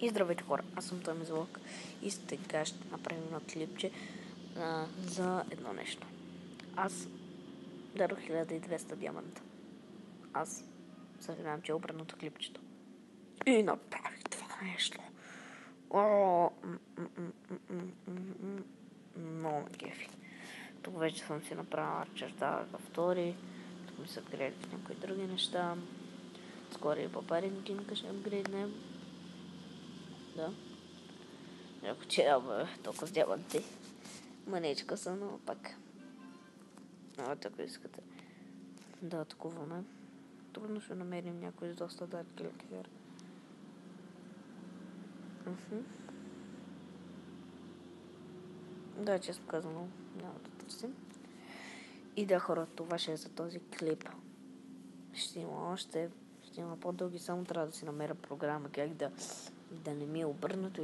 И здравейте хора, аз съм Томи Злок и сега ще направим едно клипче за едно нещо. Аз дадох 1200 диаманта. Аз съжалявам, че е обърнато клипчето. И направих това нещо. Много ме кефи. Тук вече съм си направила черта за втори. Тук ми се апгрейдят някои други неща. Скоро и папаринкинка ще апгрейднем. Да. Ако че толкова с диаманти. Манечка са, но пак. Ако искате да атакуваме. Трудно ще намерим някой с доста дарк кликер. Да, честно казано, няма да търсим. И да, хора, това ще е за този клип. Ще има по-дълги, само трябва да си намеря програма, как да не ми е обърнато.